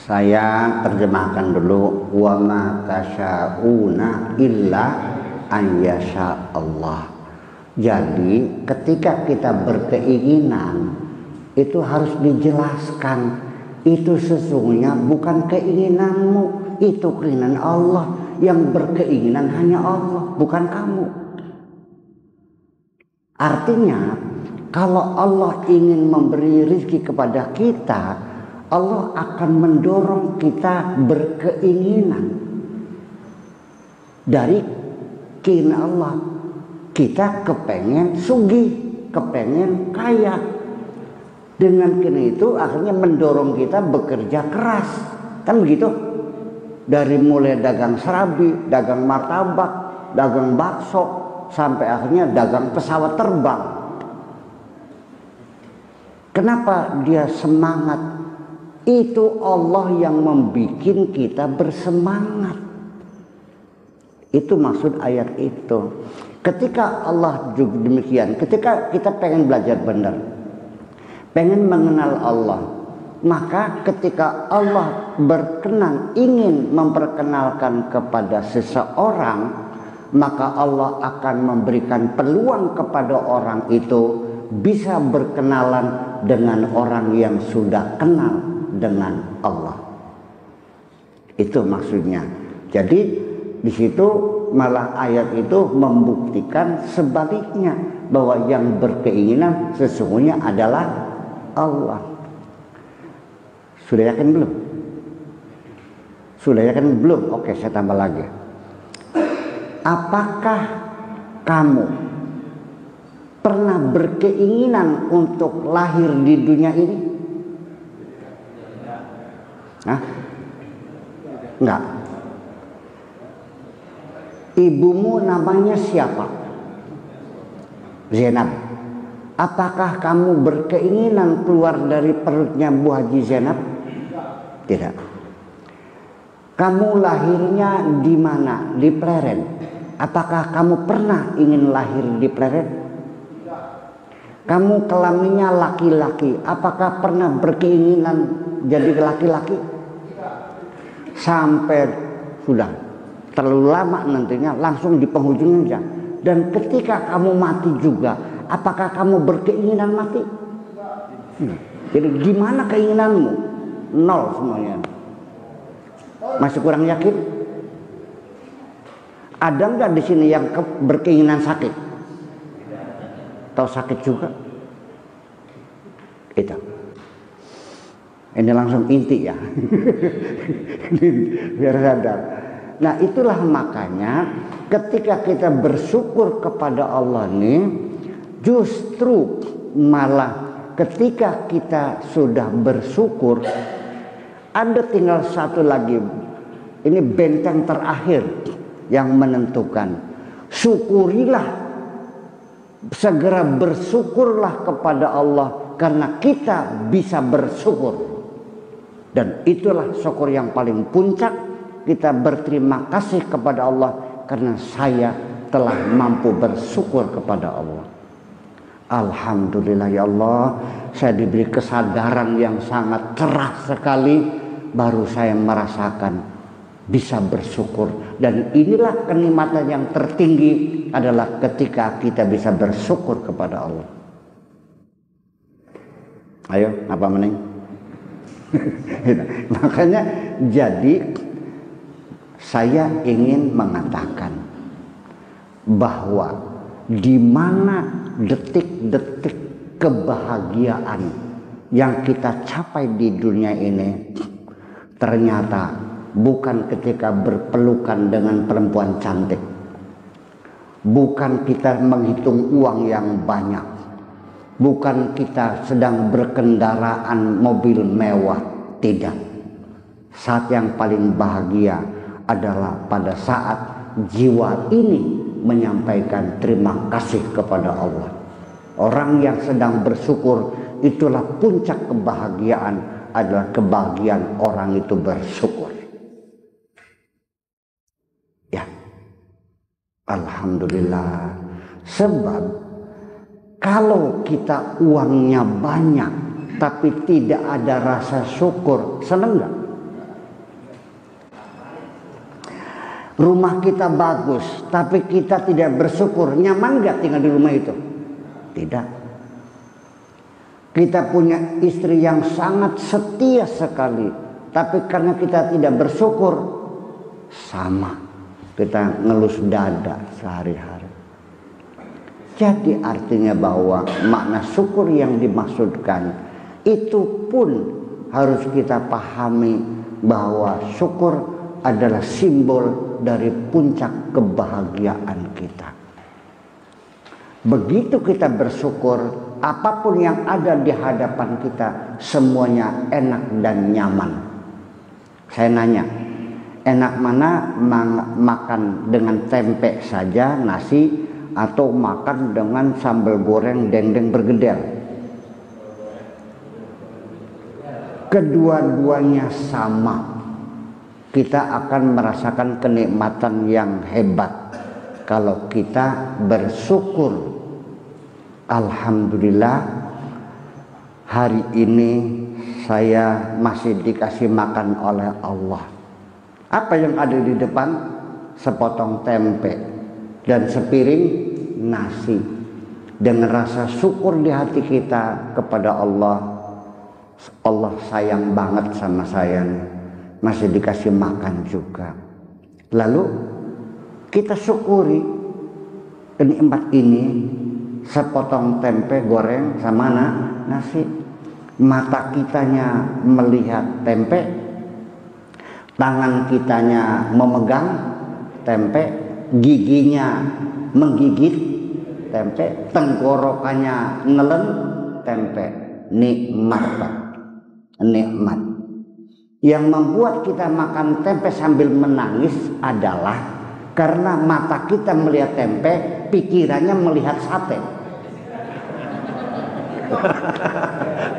Saya terjemahkan dulu, wa ma tasyauna illa an yasha Allah. Jadi ketika kita berkeinginan itu harus dijelaskan, itu sesungguhnya bukan keinginanmu, itu keinginan Allah. Yang berkeinginan hanya Allah, bukan kamu. Artinya kalau Allah ingin memberi rezeki kepada kita, Allah akan mendorong kita berkeinginan dari keinginan Allah. Kita kepengen sugih, kepengen kaya. Dengan keinginan itu akhirnya mendorong kita bekerja keras. Kan begitu? Dari mulai dagang serabi, dagang martabak, dagang bakso, sampai akhirnya dagang pesawat terbang. Kenapa dia semangat? Itu Allah yang membuat kita bersemangat. Itu maksud ayat itu. Ketika Allah juga demikian, ketika kita pengen belajar benar, pengen mengenal Allah, maka ketika Allah berkenan ingin memperkenalkan kepada seseorang, maka Allah akan memberikan peluang kepada orang itu bisa berkenalan dengan orang yang sudah kenal dengan Allah. Itu maksudnya. Jadi di situ malah ayat itu membuktikan sebaliknya, bahwa yang berkeinginan sesungguhnya adalah Allah. Sudah yakin belum? Sudah yakin belum? Oke, saya tambah lagi. Apakah kamu pernah berkeinginan untuk lahir di dunia ini? Hah? Enggak. Ibumu namanya siapa? Zainab. Apakah kamu berkeinginan keluar dari perutnya Bu Haji Zainab? Tidak. Kamu lahirnya di mana? Di Pleren. Apakah kamu pernah ingin lahir di Pleren? Kamu kelaminnya laki-laki. Apakah pernah berkeinginan jadi laki-laki? Sampai sudah terlalu lama nantinya langsung di penghujung aja. Dan ketika kamu mati juga, apakah kamu berkeinginan mati? Jadi gimana keinginanmu? Nol semuanya. Masih kurang yakin? Ada nggak di sini yang berkeinginan sakit? Atau sakit juga? Itu. Ini langsung inti ya. Biar sadar. Nah itulah makanya ketika kita bersyukur kepada Allah nih, justru malah ketika kita sudah bersyukur, ada tinggal satu lagi. Ini benteng terakhir yang menentukan. Syukurilah, segera bersyukurlah kepada Allah karena kita bisa bersyukur. Dan itulah syukur yang paling puncak. Kita berterima kasih kepada Allah karena saya telah mampu bersyukur kepada Allah. Alhamdulillah ya Allah, saya diberi kesadaran yang sangat cerah sekali. Baru saya merasakan bisa bersyukur. Dan inilah kenikmatan yang tertinggi adalah ketika kita bisa bersyukur kepada Allah. Ayo, apa mending? Makanya jadi saya ingin mengatakan bahwa di mana detik-detik kebahagiaan yang kita capai di dunia ini ternyata bukan ketika berpelukan dengan perempuan cantik, bukan kita menghitung uang yang banyak, bukan kita sedang berkendaraan mobil mewah, tidak. Saat yang paling bahagia adalah pada saat jiwa ini menyampaikan terima kasih kepada Allah. Orang yang sedang bersyukur, itulah puncak kebahagiaan, adalah kebahagiaan orang itu bersyukur. Ya, alhamdulillah. Sebab kalau kita uangnya banyak tapi tidak ada rasa syukur, senang nggak? Rumah kita bagus, tapi kita tidak bersyukur. Nyaman gak tinggal di rumah itu? Tidak. Kita punya istri yang sangat setia sekali, tapi karena kita tidak bersyukur, sama. Kita ngelus dada sehari-hari. Jadi artinya bahwa makna syukur yang dimaksudkan itu pun harus kita pahami bahwa syukur adalah simbol dari puncak kebahagiaan kita. Begitu kita bersyukur, apapun yang ada di hadapan kita semuanya enak dan nyaman. Saya nanya, enak mana makan dengan tempe saja, nasi, atau makan dengan sambal goreng dendeng bergedel? Kedua-duanya sama. Kita akan merasakan kenikmatan yang hebat kalau kita bersyukur. Alhamdulillah, hari ini saya masih dikasih makan oleh Allah. Apa yang ada di depan? Sepotong tempe dan sepiring nasi. Dengan rasa syukur di hati kita kepada Allah, Allah sayang banget sama saya nih, masih dikasih makan juga. Lalu kita syukuri kenikmat ini, sepotong tempe goreng sama nasi. Mata kitanya melihat tempe, tangan kitanya memegang tempe, giginya menggigit tempe, tenggorokannya nelen tempe. Nikmat, Pak. Nikmat. Yang membuat kita makan tempe sambil menangis adalah karena mata kita melihat tempe, pikirannya melihat sate.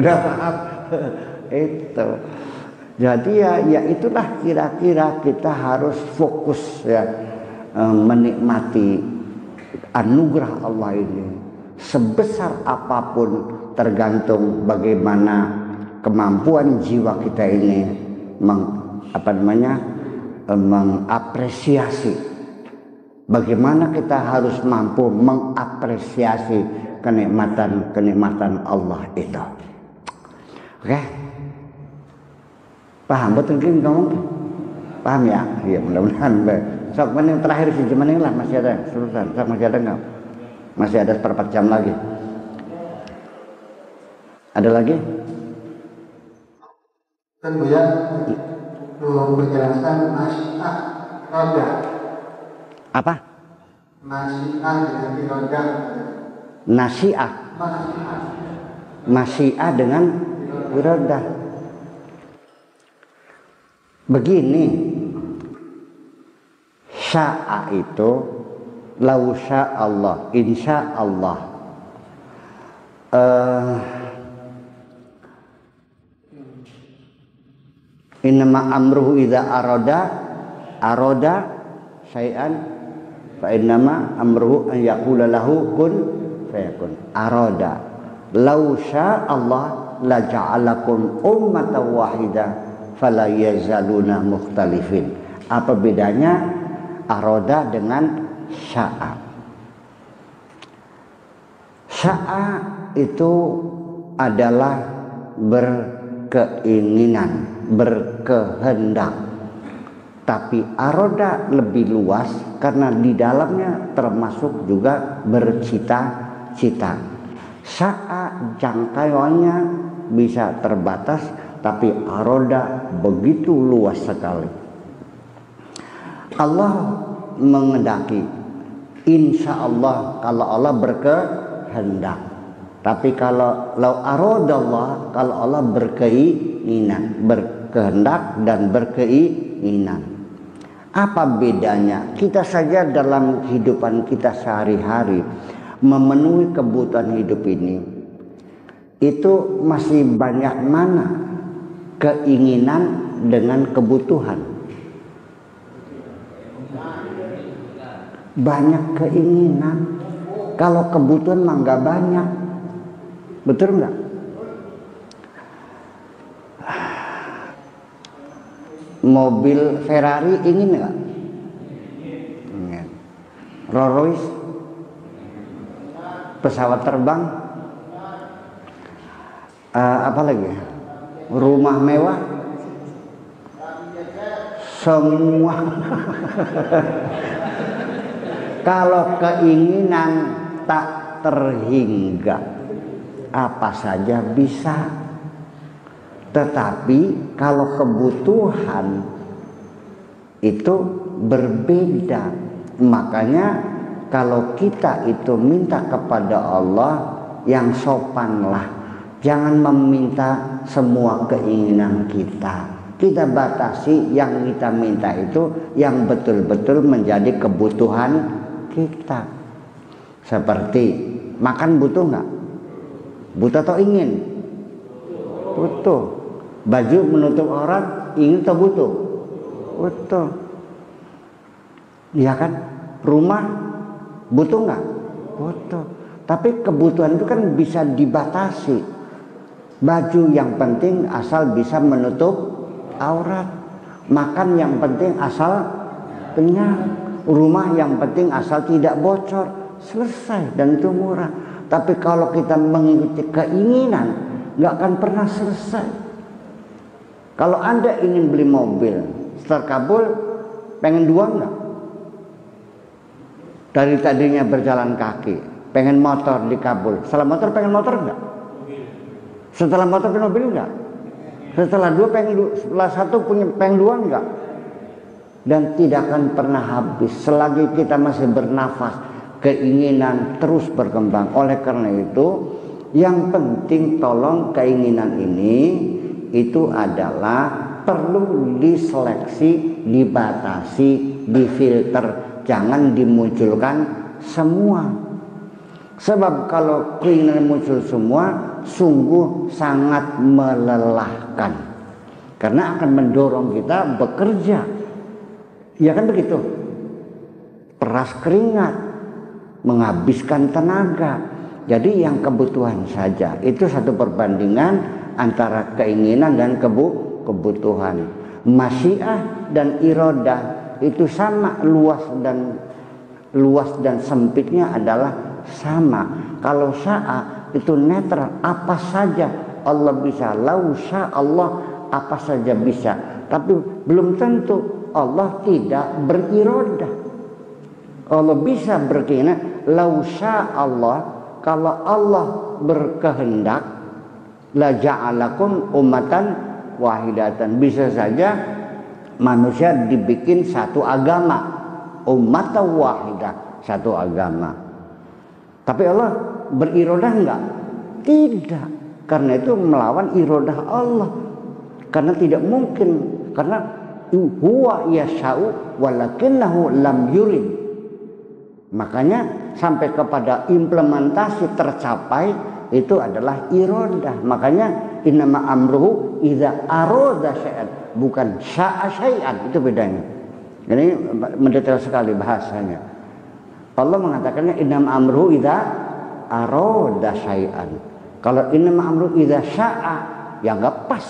Udah paham? Itu. Jadi ya itulah kira-kira kita harus fokus ya, menikmati anugerah Allah ini. Sebesar apapun tergantung bagaimana kemampuan jiwa kita ini mengapresiasi. Bagaimana kita harus mampu mengapresiasi kenikmatan Allah itu. Oke? Paham betul kan kamu? Paham ya? Iya, mudah-mudahan. Sok menit terakhir sih cuman lah, masih ada seluruhan. Sok masih ada enggak? Masih ada seperempat jam lagi. Ada lagi? Kan Buya penjelasan masyiah roda. Apa? Masyiah dengan roda. Nasiah. Masyiah dengan roda. Begini, sya'a itu lau sya'allah, insya Allah. Innama amruhu idza arada syai'an fa innama amruhu an yaqula lahu kun fayakun. Arada lau sya'allah la ja'alakum ummatan wahidah fala yazaluna mukhtalifin. Apa bedanya arada dengan sya'a? Sya'a itu adalah berkeinginan, berkehendak. Tapi arada lebih luas karena di dalamnya termasuk juga bercita-cita. Sya'a jangkauannya bisa terbatas, tapi arada begitu luas sekali. Allah mengendaki, insya Allah, kalau Allah berkehendak. Tapi kalau aradallah, kalau Allah berkeinginan, berkehendak dan berkeinginan. Apa bedanya? Kita saja dalam kehidupan kita sehari-hari memenuhi kebutuhan hidup ini, itu masih banyak mana keinginan dengan kebutuhan? Banyak keinginan. Kalau kebutuhan mah nggak banyak. Betul nggak? Mobil Ferrari ingin nggak? Rolls Royce, pesawat terbang, apa lagi? Rumah mewah, semua. Kalau keinginan tak terhingga, apa saja bisa. Tetapi kalau kebutuhan itu berbeda. Makanya kalau kita itu minta kepada Allah, yang sopanlah. Jangan meminta semua keinginan kita. Kita batasi yang kita minta itu yang betul-betul menjadi kebutuhan kita. Seperti makan butuh nggak? Butuh atau ingin? Butuh. Baju menutup aurat ingin atau butuh? Butuh. Iya kan? Rumah butuh nggak? Butuh. Tapi kebutuhan itu kan bisa dibatasi. Baju yang penting asal bisa menutup aurat. Makan yang penting asal kenyang. Rumah yang penting asal tidak bocor. Selesai, dan itu murah. Tapi kalau kita mengikuti keinginan, nggak akan pernah selesai. Kalau Anda ingin beli mobil, setelah kabul, pengen dua nggak? Dari tadinya berjalan kaki, pengen motor di Kabul. Setelah motor pengen motor nggak? Setelah motor pengen mobil nggak? Setelah dua pengen setelah satu pengen dua nggak? Dan tidak akan pernah habis selagi kita masih bernafas. Keinginan terus berkembang. Oleh karena itu, yang penting tolong keinginan ini itu adalah perlu diseleksi, dibatasi, difilter. Jangan dimunculkan semua. Sebab kalau keinginan muncul semua, sungguh sangat melelahkan. Karena akan mendorong kita bekerja. Ya kan begitu? Peras keringat, menghabiskan tenaga. Jadi yang kebutuhan saja. Itu satu perbandingan antara keinginan dan kebutuhan. Masyiah dan iradah itu sama, luas dan sempitnya adalah sama. Kalau syaa itu netral, apa saja Allah bisa. Lau sya Allah, apa saja bisa. Tapi belum tentu Allah tidak berirodah. Allah bisa berkeinginan. Lau sya Allah, kalau Allah berkehendak, la ja'alakum ummatan wahidatan. Bisa saja manusia dibikin satu agama, umat wahidah, satu agama. Tapi Allah berirodah enggak? Tidak. Karena itu melawan irodah Allah. Karena tidak mungkin. Karena huwa yasha'u walakinnahu lam yurid. Makanya sampai kepada implementasi tercapai itu adalah irodah. Makanya innama amruhu idza arada syai'an, bukan sya'a syai'an. Itu bedanya. Ini mendetail sekali bahasanya. Allah mengatakannya innama amruhu idza arada syai'an. Kalau innama amruhu idza sya'a, ya enggak pas.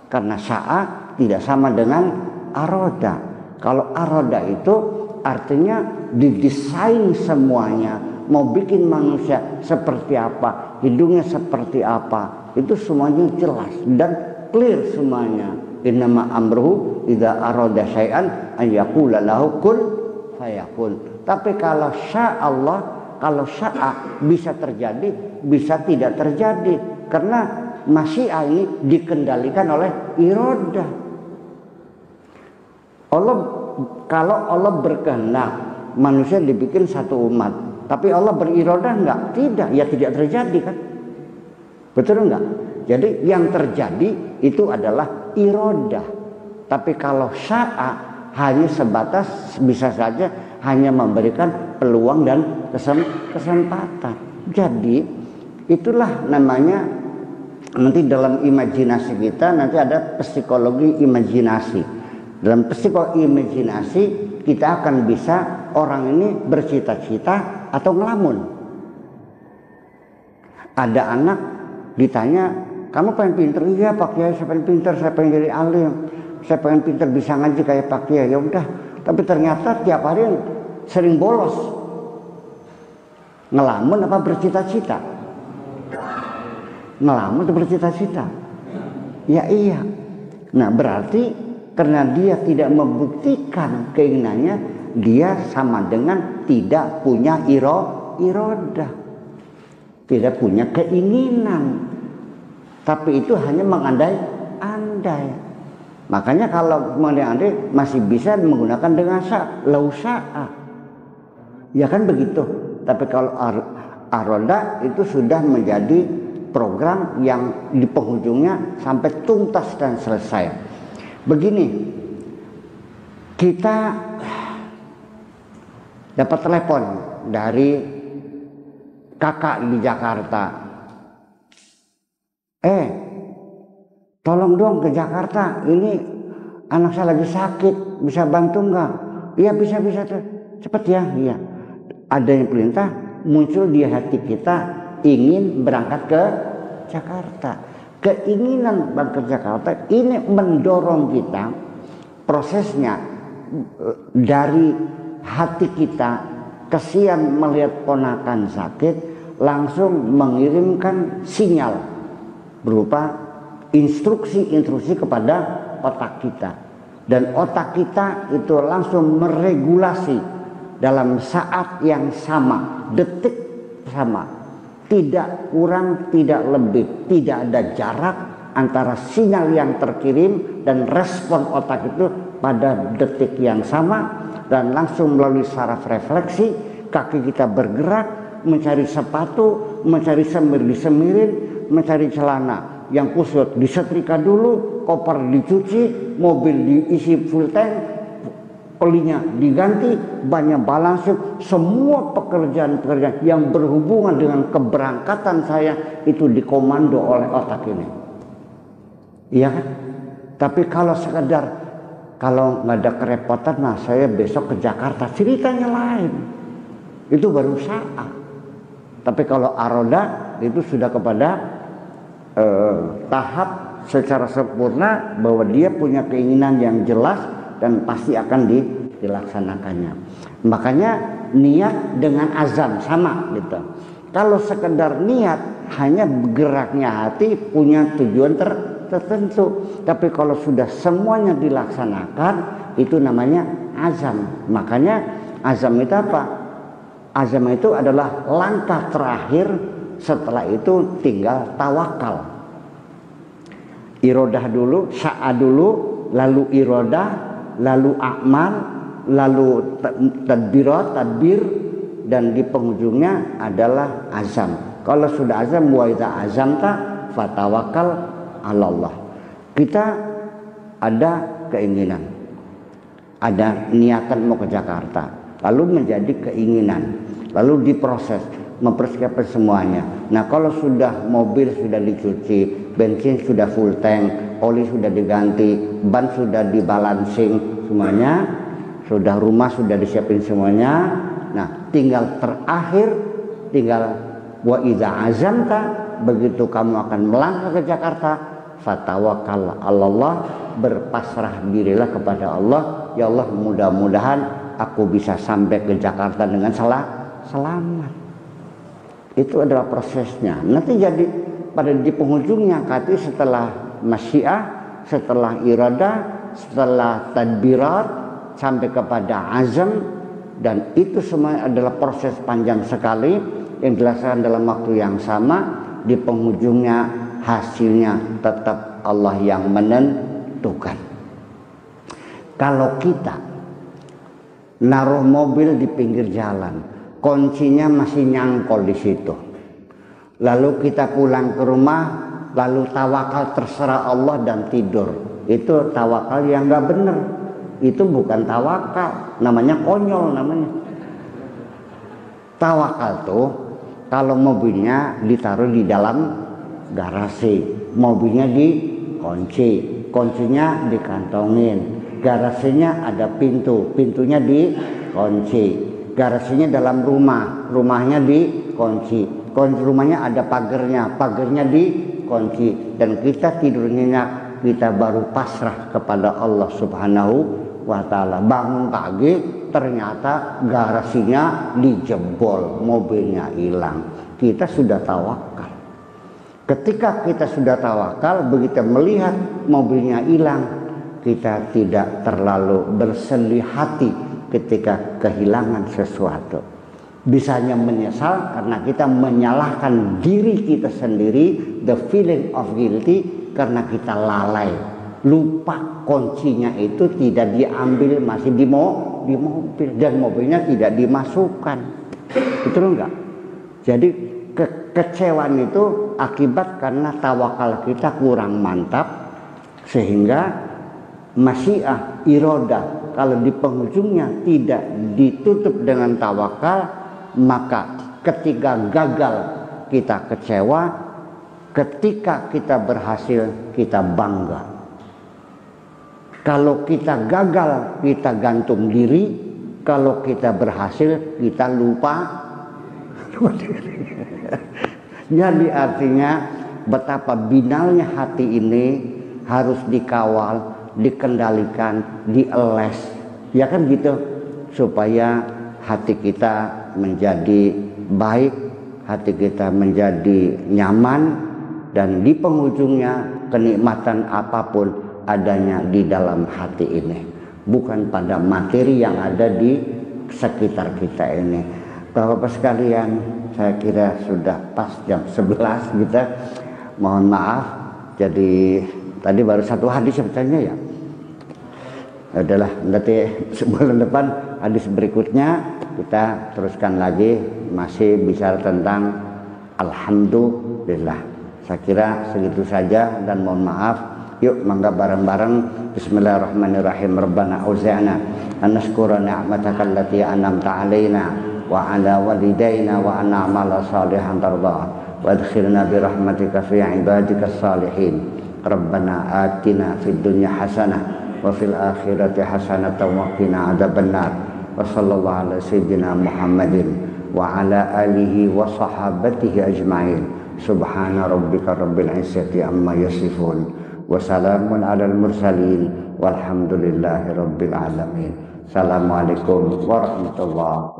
Karena sya'a tidak sama dengan arada. Kalau arada itu artinya didesain semuanya. Mau bikin manusia seperti apa, hidungnya seperti apa, itu semuanya jelas dan clear semuanya. Innama amruhu idza arada syai'an an yaqula lahu kun fayakun. Tapi kalau sya Allah, kalau sya'a bisa terjadi, bisa tidak terjadi. Karena masyiah ini dikendalikan oleh iradah. Allah, kalau Allah berkehendak manusia dibikin satu umat, tapi Allah berirodah enggak? Tidak, ya tidak terjadi kan? Betul enggak? Jadi yang terjadi itu adalah irodah. Tapi kalau sya'a hanya sebatas bisa saja hanya memberikan peluang dan kesempatan. Jadi itulah namanya nanti dalam imajinasi kita nanti ada psikologi imajinasi. Dalam psikologi imajinasi kita akan bisa orang ini bercita-cita atau ngelamun. Ada anak ditanya, kamu pengen pinter? Iya Pak Kiai, saya pengen pinter, saya pengen jadi alim, saya pengen pinter bisa ngaji kayak Pak Kiai. Ya udah, tapi ternyata tiap hari sering bolos. Ngelamun apa bercita-cita? Ngelamun atau bercita-cita? Ya iya. Nah berarti karena dia tidak membuktikan keinginannya, dia sama dengan tidak punya irodah, tidak punya keinginan. Tapi itu hanya mengandai-andai. Makanya kalau mengandai-andai masih bisa menggunakan dengan lausa'a. Ya kan begitu. Tapi kalau aroda itu sudah menjadi program yang di penghujungnya sampai tuntas dan selesai. Begini, kita dapat telepon dari kakak di Jakarta. Tolong dong ke Jakarta, ini anak saya lagi sakit, bisa bantu nggak? Iya bisa cepet ya. Iya. Ada yang perintah muncul di hati kita ingin berangkat ke Jakarta. Keinginan berangkat ke Jakarta ini mendorong kita, prosesnya dari hati kita kesian melihat ponakan sakit langsung mengirimkan sinyal berupa instruksi kepada otak kita, dan otak kita itu langsung meregulasi dalam saat yang sama, detik sama, tidak kurang tidak lebih, tidak ada jarak antara sinyal yang terkirim dan respon otak itu pada detik yang sama, dan langsung melalui saraf refleksi kaki kita bergerak mencari sepatu, mencari semir disemirin, mencari celana yang kusut disetrika dulu, koper dicuci, mobil diisi full tank, pelinya diganti, banyak balansuk, semua pekerjaan-pekerjaan yang berhubungan dengan keberangkatan saya itu dikomando oleh otak ini. Iya kan? Tapi kalau sekedar kalau nggak ada kerepotan, nah saya besok ke Jakarta, ceritanya lain. Itu baru saat. Tapi kalau aroda itu sudah kepada tahap secara sempurna bahwa dia punya keinginan yang jelas dan pasti akan dilaksanakannya. Makanya niat dengan azam sama gitu. Kalau sekedar niat hanya geraknya hati punya tujuan tertentu. Tapi kalau sudah semuanya dilaksanakan itu namanya azam. Makanya azam itu apa? Azam itu adalah langkah terakhir, setelah itu tinggal tawakal. Irodah dulu, sa'a dulu, lalu irodah, lalu amal, lalu tadbir, dan di penghujungnya adalah azam. Kalau sudah azam, wa idza azamta fatawakal 'alallah. Kita ada keinginan, ada niatan mau ke Jakarta, lalu menjadi keinginan, lalu diproses, mempersiapkan semuanya. Nah kalau sudah mobil sudah dicuci, bensin sudah full tank, oli sudah diganti, ban sudah dibalancing semuanya, sudah rumah sudah disiapin semuanya. Nah tinggal terakhir, tinggal wa idza azamta, begitu kamu akan melangkah ke Jakarta, fatawakal 'alallah, berpasrah dirilah kepada Allah. Ya Allah, mudah-mudahan aku bisa sampai ke Jakarta dengan selamat. Itu adalah prosesnya. Nanti jadi pada di penghujungnya kati setelah masyiah, setelah irada, setelah tadbirat sampai kepada azam, dan itu semua adalah proses panjang sekali yang dilaksanakan dalam waktu yang sama. Di penghujungnya hasilnya tetap Allah yang menentukan. Kalau kita naruh mobil di pinggir jalan, kuncinya masih nyangkol di situ, lalu kita pulang ke rumah, lalu tawakal terserah Allah dan tidur, itu tawakal yang nggak bener. Itu bukan tawakal, namanya konyol namanya. Tawakal tuh kalau mobilnya ditaruh di dalam garasi, mobilnya dikunci, kuncinya dikantongin, garasinya ada pintu, pintunya dikunci, garasinya dalam rumah, rumahnya dikunci, rumahnya ada pagernya, pagernya dikunci, dan kita tidur nyenyak, kita baru pasrah kepada Allah Subhanahu wa ta'ala. Bangun pagi ternyata garasinya dijebol, mobilnya hilang. Kita sudah tawakal. Ketika kita sudah tawakal, begitu melihat mobilnya hilang, kita tidak terlalu bersedih hati ketika kehilangan sesuatu. Bisanya menyesal karena kita menyalahkan diri kita sendiri, the feeling of guilty, karena kita lalai, lupa kuncinya itu tidak diambil, masih di mobil, dan mobilnya tidak dimasukkan. Betul enggak? Jadi kekecewaan itu akibat karena tawakal kita kurang mantap, sehingga masyiah, irodah, kalau di penghujungnya tidak ditutup dengan tawakal, maka ketika gagal kita kecewa, ketika kita berhasil kita bangga. Kalau kita gagal kita gantung diri, kalau kita berhasil kita lupa diri. Jadi artinya betapa binalnya hati ini harus dikawal, dikendalikan, dieles, ya kan gitu, supaya hati kita menjadi baik, hati kita menjadi nyaman, dan di penghujungnya kenikmatan apapun adanya di dalam hati ini, bukan pada materi yang ada di sekitar kita ini. Bapak-bapak sekalian, saya kira sudah pas jam 11 kita. Mohon maaf, jadi tadi baru satu hadis sebetulnya ya. Adalah nanti sebulan depan hadis berikutnya kita teruskan lagi, masih bicara tentang alhamdulillah. Saya kira segitu saja dan mohon maaf. Yuk mangga bareng-bareng. Bismillahirrahmanirrahim. Rabbana auzi'na an nashkura ni'mataka allati an'amta 'alaina wa 'ala walidayna wa an na'mala salihan tardah wa adkhilna bi rahmatika fi 'ibadikas salihin. Rabbana atina fid dunya hasanah wa fil akhirati hasanatan wa qina adzabannar. Wa sallallahu ala sayyidina Muhammadin wa ala alihi wa sahabatihi ajma'in. Subhana rabbika rabbil izzati amma yasifun wa salamun alal mursalin walhamdulillahi rabbil alamin. Assalamualaikum warahmatullahi wabarakatuh.